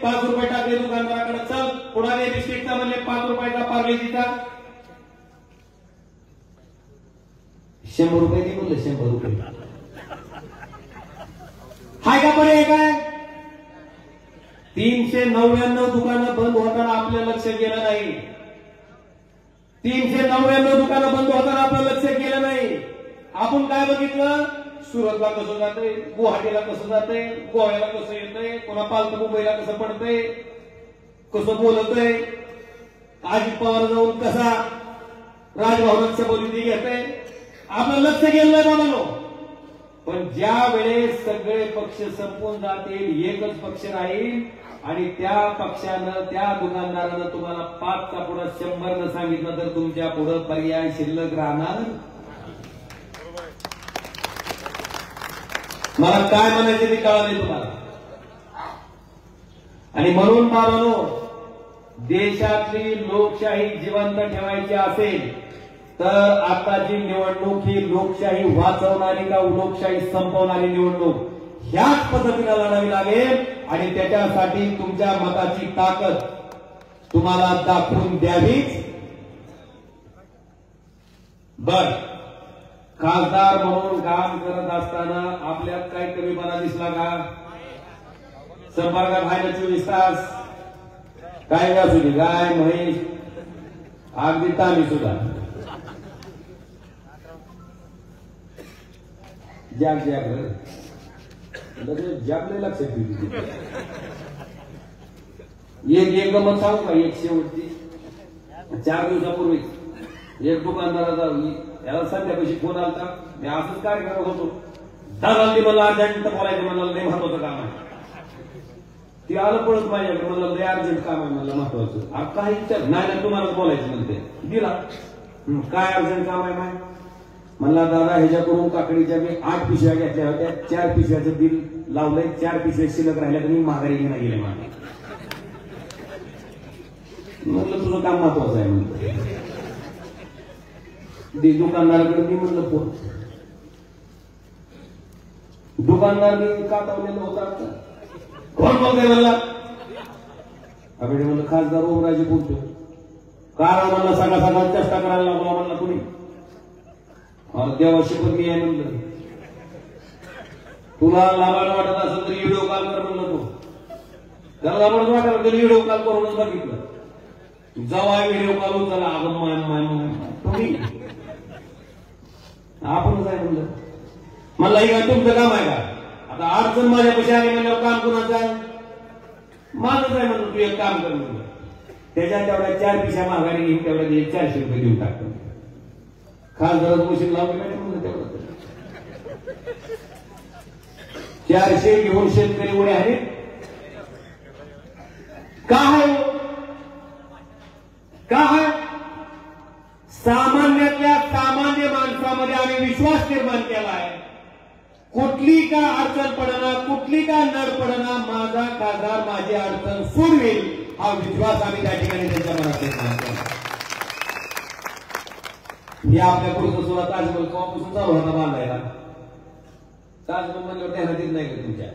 [SPEAKER 1] 5 रुपये टाकले दुकानदाराकडे. चल पुढारी बिस्किटचा म्हणले 5 रुपयाचा पार्लेजीचा 100 रुपये दे म्हणलं. 100 रुपये हाय का पर्याय काय? 399 दुकानं बंद होताना आपलं लक्ष गेलं नाही. 399 दुकानं बंद होताना आपलं लक्ष गेलं नाही. आपण काय बघितलं? सुरतला कसं जातंय, गुवाहाटीला कसं जातंय, गोव्याला कसं येतंय, पुन्हा पालतू मुंबईला कसं पडतंय, कसं बोलतंय, अजित पवार जाऊन कसा राजभवनात शपथविधी घेतोय. आपलं लक्ष गेलं नाही बाबांनो. पण ज्या वेळेस सगळे पक्ष संपून जातील, एकच पक्ष राहील आणि त्या पक्षानं, त्या दुकानदारानं तुम्हाला 5चा पुढं 100 सांगितलं तर तुमच्या पुढं पर्याय शिल्लक राहणार. मला काय म्हणायचं ते कळलं नाही तुम्हाला. आणि म्हणून बाबांनो, देशातली लोकशाही जिवंत ठेवायची असेल तर आताची निवडणूक ही लोकशाही वाचवणारी का लोकशाही संपवणारी निवडणूक ह्याच पद्धतीने लढावी लागेल. आणि त्याच्यासाठी तुमच्या मताची ताकद तुम्हाला दाखवून द्यावीच. बर, खासदार म्हणून काम करत असताना आपल्यात काही कमीपणा दिसला का? संपर्कात आहे ना 24 तास. काय असू दे, गाय म्हैस अगदी तामी सुद्धा जाग जागले लक्षात ठेवली. एक गमत सांगू का? एक शेवटची 4 दिवसापूर्वी एक दुकानदाराचा याला संध्याकाळी फोन आलता. मी असंच कार्यक्रम होतो. दादांनी मला अर्जंट बोलायचं, मला लय महत्वाचं काम आहे. ती आलं पळत माझ्याकडे, मला लय अर्जंट काम आहे, मला महत्वाचं. काही विचार नाही, तुम्हालाच बोलायचं म्हणते. दिला. काय अर्जंट काम आहे माय? म्हणला दादा ह्याच्याकडून काकडीच्या मी 8 पिशव्या घेतल्या होत्या, 4 पिशव्याचं बिल लावलंय, 4 पिशव्या शिल्लक राहिल्या तर मी माघारी घेणं गेले. म्हटलं तुझं काम महत्वाचं आहे म्हणलं. दुकानदाराकडे मी म्हणलं फोन. दुकानदारांनी काटावलेलं होता. कोण बोलतोय म्हणला? आपण म्हणलं खासदार ओमराजे बोलतो. कारण म्हणला सगळा सगळा चेष्टा करायला लागला म्हणला तुम्ही. देवा शपथ मी आहे म्हणलं. तुला लाभायला वाटत असेल तर व्हिडिओ कॉल कर म्हणलं. तू त्याला लाभायला वाटत तर व्हिडिओ कॉल करूनच बघितलं. जेव्हा व्हिडिओ कॉल उचला अगं तुम्ही आपणच आहे म्हणलं. म्हणलं हे काय तुमचं काम आहे का? आता अडचण माझ्यापाशी आली म्हणल्यावर काम कोणाचं आहे? माझंच आहे म्हणलं. तू एक काम कर म्हणलं, त्याच्या तेवढ्या 4 पिशा माघारी घेऊन तेवढ्या 400 रुपये देऊन टाकतो. खासदाराचं मशीन लावून म्हणलं तेवढं 400 घेऊन शेतकरी उडे आहेत का आहे का आहे सामान्यातल्या सामान्य माणसामध्ये आम्ही विश्वास निर्माण केला आहे कुठली का अडचण पडना कुठली का नड पडना माझा खासदार माझी अडचण सोडवेल हा विश्वास आम्ही त्या ठिकाणी त्यांच्या मनात निर्माण केला हे आपल्या पुढचं सुद्धा ताजमहल केव्हापासून चालू होता बांधायला ताजमहल म्हणल्यावर त्यांना देत नाही का तुमच्या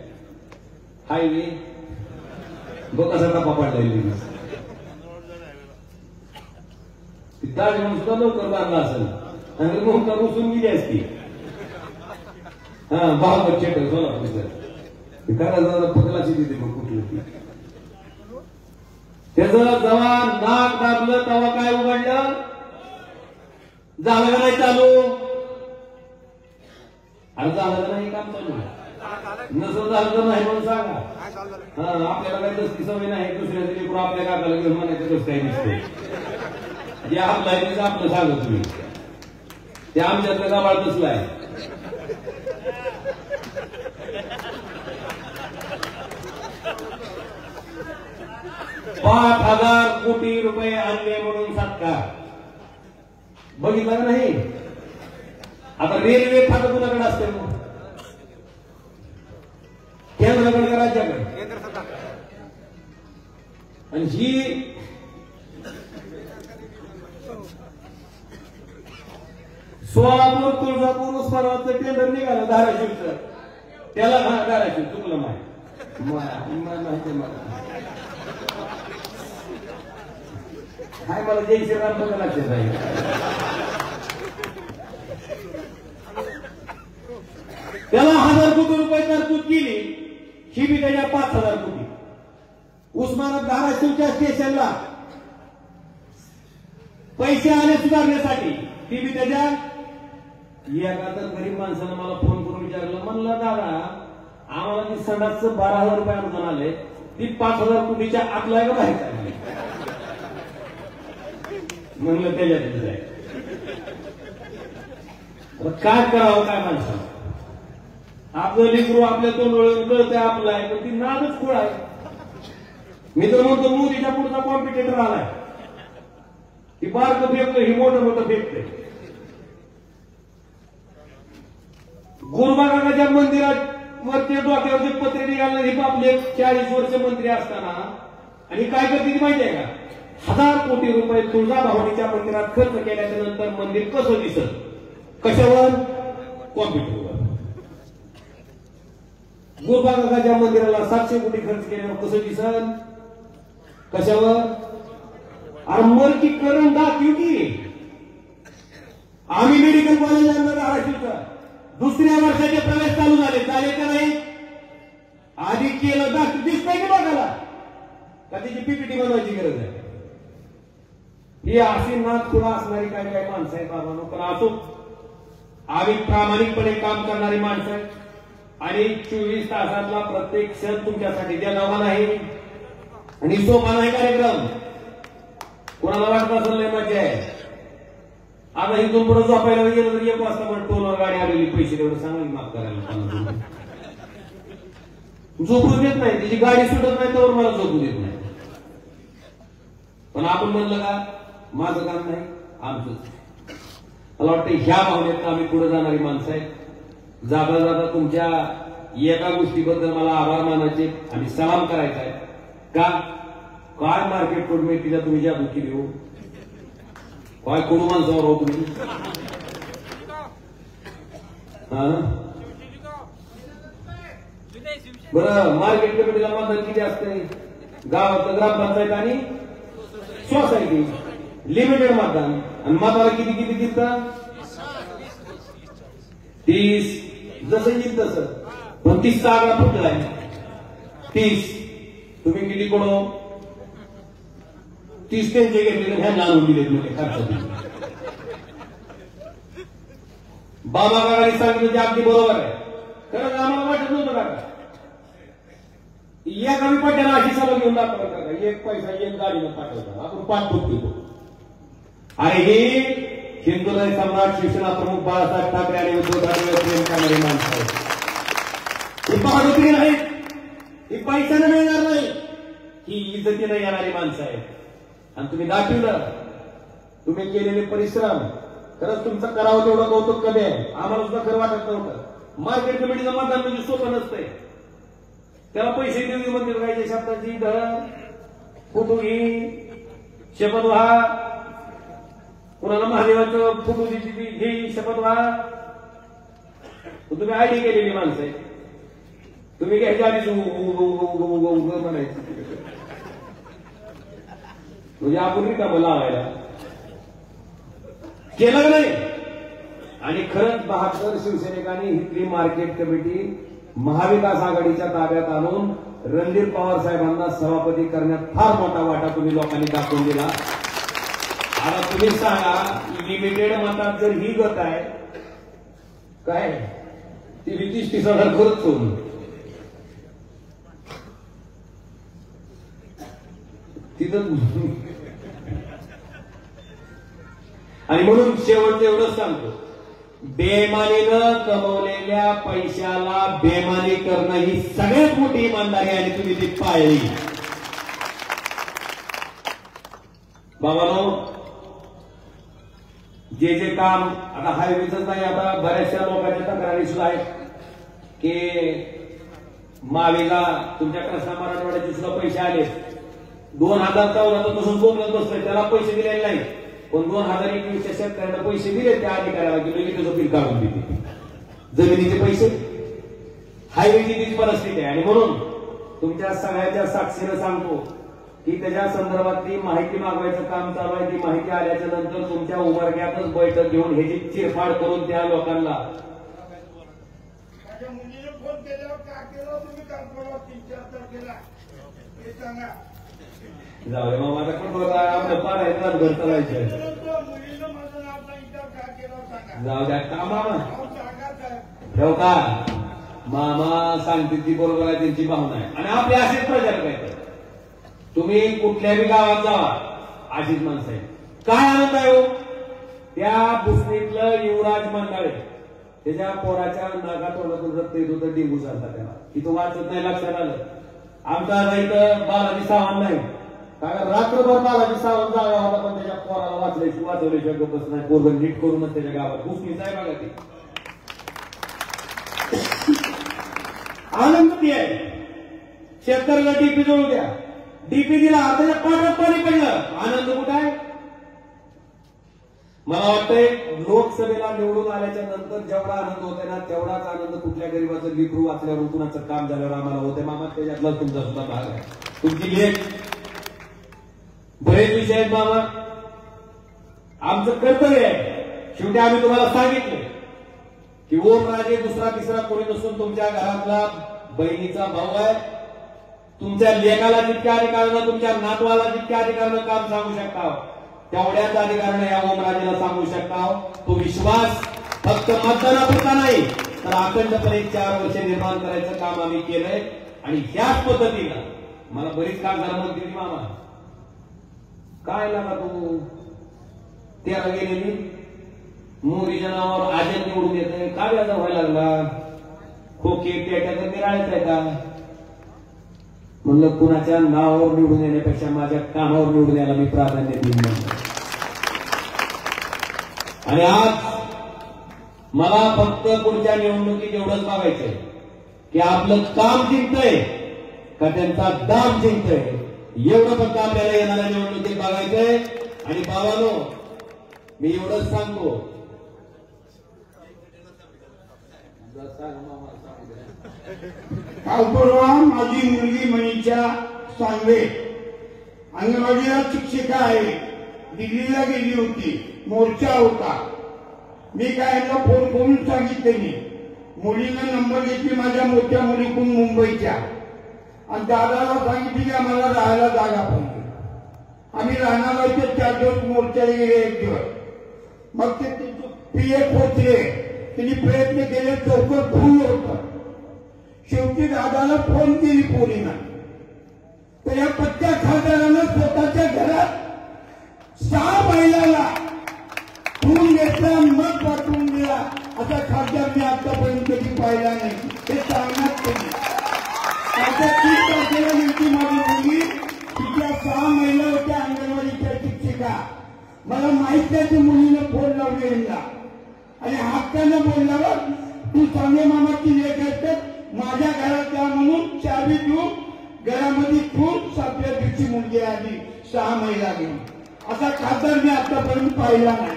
[SPEAKER 1] हायवे बघ कसा टप्पा पडलेली ताजमहल सुद्धा लवकर बांधला असेल आणि मग तर रुसून गेली असती हा बाबा थिएटर सोलापूर करायला पकलाची तिथे मग कुठली त्याचं जेव्हा नाक दाबलं तेव्हा काय उघडलं झालं का नाही चालू आणि झालं का नाही काम चालू नसं झालं तर नाही म्हणून सांगा हा आपल्याला काही दसती सवय नाही दुसऱ्याचे लेकरू आपल्या काकाला घेऊन म्हणायचं कसं काही नसते जे आपलं आहे तिचं आपलं सांगा तुम्ही ते आमच्यातलं गावाळ तसलं आहे 5,000 कोटी रुपये आणले म्हणून सत्कार बघितलं का नाही आता रेल्वे खातं कुणाकडे असते मग केंद्राकडे का राज्याकडे आणि ही सोलापूर तुळजापूर उस्मानाबादचं टेंडर निघालं धाराशिवचं त्याला हा धाराशिव चुकलं माहिती मला काय मला जय श्रीराम बघा लक्षात आहे त्याला 1,000 कोटी रुपये तरतूद केली ही बी त्याच्या 5,000 कोटी उस्मानाबाद धाराशिवच्या स्टेशनला पैसे आले सुधारण्यासाठी ती बी त्याच्या एका तर गरीब माणसानं मला फोन करून विचारलं म्हणलं दादा आम्हाला ती संडासचं 12,000 रुपये अनुदान आले ती 5,000 कोटीच्या आतला आहे का बाहेर काय म्हणलं त्याच्यात आहे काय करावं काय माणसाला आपलं लेकरू आपल्या तोंड कळतंय आपलं आहे पण ती नादच खोळ आहे मी तर म्हणतो मोदीच्या पुढचा कॉम्पिटिटर आलाय ती बारकं फेकतं ही मोठं मोठं फेकतंय गुरुबागाच्या मंदिरात वरती डोक्यावरचे पत्रे निघाले हे आपले 40 वर्ष मंत्री असताना आणि काय करते माहिती आहे का 1,000 कोटी रुपये तुळजाभवानीच्या मंदिरात खर्च केल्याच्या नंतर मंदिर कसं दिसत कशावर कॉम्प्युटरवर गुरुबागाच्या मंदिराला 700 कोटी खर्च केल्यावर कसं दिसत कशावर अंमलकीकरण दाखवू की आम्ही मेडिकल कॉलेज आणलं धाराशिवचं दुसऱ्या वर्षाचे प्रवेश चालू झाले का नाही आधी केलं दाखव दिसतंय की बघायला का त्याची पीपीटी बनवायची गरज आहे ही अशी नाथ खुळा असणारी काही काही माणसं आहेत बाबांनो पण असो आम्ही प्रामाणिकपणे काम करणारी माणसं आहेत आणि 24 तासातला प्रत्येक क्षण तुमच्यासाठी देणावा नाही आणि सोपा नाही कार्यक्रम कोणाला वाटत असेल नाही मजा आहे आता इथून पुढे झोपायला गेलं तर 1 वाजता पण टोलवर गाडी आलेली पैसे तेवढं सांगा माफ करायला झोपू देत नाही तिची गाडी सुटत नाही तर मला झोपू देत नाही पण आपण म्हणलं का माझं काम नाही आमचंच मला वाटतं ह्या भावनेत आम्ही पुढे जाणारी माणसं आहेत जाता जाता तुमच्या एका गोष्टीबद्दल मला आभार मानायचे आणि सलाम करायचा आहे का काय मार्केट कमिटीला तुम्ही जादू केली हो काय कोण माणसावर हो तुम्ही बरं मार्केट कमिटीला मतदान किती असते गावात ग्रामपंचायत आणि सोसायटी लिमिटेड मतदान आणि मताला किती किती दिसतं 30 जसं येईल तसं पण 30चा आकडा फुटला आहे 30 तुम्ही किती कोण 30 त्यांचे घेतले ह्या आणून दिले म्हणजे खर्च बाबा काकांनी सांगितलं ते अगदी बरोबर आहे खरंच आम्हाला वाटत नव्हतं काका एक आम्ही पाठ्याला अशी सभा घेऊन दाखवला काका 1 पैसा 1 गाडीनं पाठवता आपण 5 फूट देतो अरे हे हिंदुलय सम्राट शिवसेना प्रमुख बाळासाहेब ठाकरे आणि उद्धव ठाकरे प्रेम करणारे माणसं आहेत तुम्हाला नोकरी नाही, ही पैशाने मिळणार नाही, ही इज्जतीने येणारी माणसं आहेत. आणि तुम्ही दाखवलं, तुम्ही केलेले परिश्रम, खरंच तुमचं करावं तेवढं कौतुक कमी आहे. आम्हाला सुद्धा खरं वाटत नव्हतं. मार्केट कमिटीचं मतदान म्हणजे सोपं नसतंय. त्याला पैसे देऊन म्हणजे राहायचे, शब्दाची धर, फोटो घे, शपथ व्हा, कुणाला महादेवाचं फोटो घे, शपथ व्हा. तुम्ही आयडी केलेली माणसं आहे. तुम्ही घ्यायच्या आधीच म्हणायचं म्हणजे आपण रिकामं लावायला केलं नाही. आणि खरंच 72 शिवसैनिकांनी इथली मार्केट कमिटी महाविकास आघाडीच्या ताब्यात आणून रणधीर पवार साहेबांना सभापती करण्यात फार मोठा वाटा तुम्ही लोकांनी दाखवून दिला. आता तुम्ही सांगा, लिमिटेड मतात जर ही गत आहे काय, ती 20-30 हजार खरंच सोडून तिथं. आणि म्हणून शेवटचं एवढंच सांगतो, बेमानीनं कमवलेल्या पैशाला बेमानी करणं ही सगळ्यात मोठी इमानदारी आणि तुम्ही ती पाळली. बाबांनो, जे जे काम आता हायवेच नाही, आता बऱ्याचशा लोकांच्या तक्रारी सुद्धा आहेत की मावेला तुमच्या कृष्णा मराठवाड्याचे सुद्धा पैसे आले. 2014 तसंच बोलत बसतोय, त्याला पैसे दिलेले नाही. पण 2021 शेतकऱ्यांना पैसे दिले त्या अधिकाऱ्याला की लगेच त्याचं बिल काढून दिले. जमिनीचे पैसे, हायवेची तीच परिस्थिती आहे. आणि म्हणून तुमच्या सगळ्याच्या साक्षीनं सांगतो की त्याच्या संदर्भातली माहिती मागवायचं काम चालू आहे. ती माहिती आल्याच्या नंतर तुमच्या उमरग्यातच बैठक घेऊन ह्याची चिरफाड करून त्या लोकांना
[SPEAKER 2] फोन केल्यावर का केलं तुम्ही काम करा 3-4 तारखेला हे सांगा.
[SPEAKER 1] जाऊ दे मग, आता कुठं आपलं पारायचं घर चालायचं.
[SPEAKER 2] मुलीनं माझं नाव सांगितलं का केलं सांगा.
[SPEAKER 1] जाऊ द्या का मामा,
[SPEAKER 2] सांगा साहेब.
[SPEAKER 1] ठेव का मामा सांगते ती बरोबर आहे, त्यांची भावना आहे. आणि आपले असेच प्रचार काय, तुम्ही कुठल्याही गावात जावा अशीच माणसं आहे. काय आनंद आहे हो, त्या भुसणीतलं युवराज मंडाळे त्याच्या पोराच्या नाका तोंडातून रक्त येत होतं, डेंगू झाला त्याला. की तो वाचत नाही, लक्षात आलं. आमचा इथं बालाजी सावंत नाही, कारण रात्रभर बालाजी सावंत जागा होता, पण त्याच्या पोराला वाचवल्याशिवाय गपच नाही. पोरगं नीट करूनच त्याच्या गावात भुसणीचा आहे बघा. ते आनंद आहे. शेतकऱ्याला डीपी जोडू द्या, डीपी दिला, त्याच्या पोटात पाणी पडलं, आनंद कुठं आहे? मला वाटतंय लोकसभेला निवडून आल्याच्या नंतर जेवढा आनंद होतोय ना, तेवढाच आनंद कुठल्या गरीबाचं लेकरू वाचल्यावर, कुणाचं काम झाल्यावर आम्हाला होते. मामा त्याच्यातला तुमचा सुद्धा भाग आहे, तुमची लेख. बरेच विषय आहेत मामा, आमचं कर्तव्य आहे. शेवटी आम्ही तुम्हाला सांगितलं की ओमराजे दुसरा तिसरा कोणी नसून तुमच्या घरातला बहिणीचा भाऊ आहे. तुमच्या लेकाला जितक्या अधिकारानं, तुमच्या नातवाला जितक्या अधिकारानं काम सांगू शकता, तेवढ्याच अधिकारानं या ओमराजेला सांगू शकता. तो विश्वास फक्त मतदानापुरता नाही, तर अखंडपणे 4 वर्ष निर्माण करायचं काम आम्ही केलंय. आणि ह्याच पद्धतीनं मला बरीच कामगार म्हणते की मामा काय लागा तू त्याला गेलेली मोरीच्या नावावर आजन निवडून येते, काय याचा व्हायला लागला, खोके पेट्याचं निराळायचं आहे का? म्हणलं कुणाच्या नावावर निवडून येण्यापेक्षा माझ्या कामावर निवडून यायला मी प्राधान्य देईन. आणि आज मला फक्त पुढच्या निवडणुकीत एवढंच बघायचंय की आपलं काम जिंकतंय का त्यांचा दाम जिंकतंय, एवढं फक्त आपल्याला येणाऱ्या निवडणुकीत बघायचंय. आणि बाबांनो, मी एवढंच सांगतो,
[SPEAKER 2] काल परवा माझी मुलगी मनीषा सांगवे अंगणवाडीला शिक्षिका आहे, दिल्लीला गेली होती, मोर्चा होता. मी काय फोन करून सांगितले, मी मुलीनं नंबर घेतली माझ्या मोठ्या मुलीकडून मुंबईच्या, आणि दादाला सांगितली की आम्हाला राहायला जागा पाहिजे. आम्ही राहणार इथे 4 दिवस मोर्चाला गेले, 1 दिवस. मग ते पीए पोचले, त्यांनी प्रयत्न केले, चौकट फुल होतं. शेवटी दादाला फोन केली पोरीनं, तर या पट्ट्या खासदारानं स्वतःच्या घरात 6 महिलाला फोन घेतला, मग पाठवून दिला. असा खासदार मी आतापर्यंत कधी पाहिला नाही, हे सांगण्यात केली. रस्त्याच्या मुलीनं फोन लावले यांना आणि हक्कानं बोलल्यावर तू चांगले मामाची लेख असते माझ्या घरात जा म्हणून चावी देऊन घरामध्ये ठेवून 7व्या दिवशी मुलगी आली 6 महिला घेऊन. असा खासदार मी आतापर्यंत पाहिला नाही.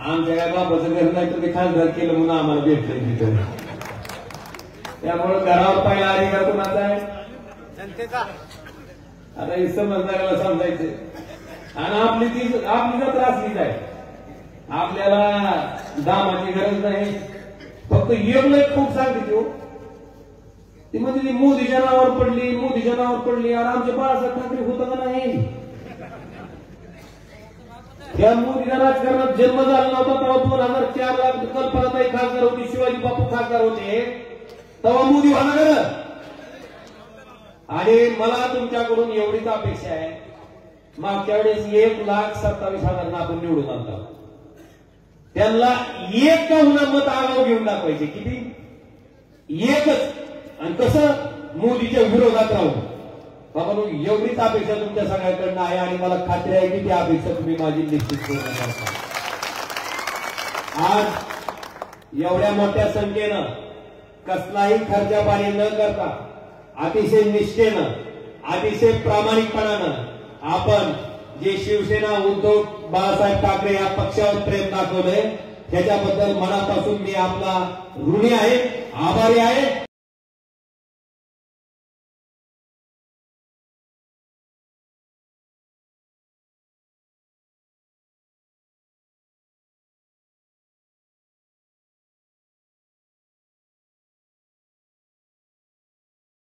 [SPEAKER 1] आमच्या काय बापाचं घर नाही तर ते खासदार केलं म्हणून आम्हाला भेटलं तिथं. त्यामुळे घरावर पहिला अधिकार कोणाचा आहे? जनतेचा. आता हे समजणाऱ्याला समजायचं आणि आपली जर त्रासलीच आहे. आपल्याला दामाची गरज नाही, फक्त एक खूप सांगते तो ती म्हणजे ती मोदीच्या नावावर पडली आणि आमच्या बाळासाहेब ठाकरे होतं का नाही? या मोदीच्या राजकारणात जन्म झाला नव्हता तेव्हा 2004 कल्पनाताई खासदार होती, शिवाजी बापू खासदार होते, तेव्हा मोदी होणार. आणि मला तुमच्याकडून एवढीच अपेक्षा आहे, मागच्या वेळेस 1,27,000 आपण निवडून आणतो. त्यांना एक का होणार मत आगाव घेऊन दाखवायचे. किती? एकच. आणि कसं? मोदीच्या विरोधात राहून. बाबा एवढीच अपेक्षा तुमच्या सगळ्यांकडनं आहे आणि मला खात्री आहे की ती अपेक्षा तुम्ही माझी निश्चित पूर्ण करता. आज एवढ्या मोठ्या संख्येनं कसलाही खर्चापाणी न करता अतिशय निष्ठेनं अतिशय प्रामाणिकपणानं आपण जे शिवसेना उद्धव बाळासाहेब ठाकरे या पक्षावर प्रेम दाखवलंय त्याच्याबद्दल मनापासून मी आपला ऋणी आहे, आभारी आहे.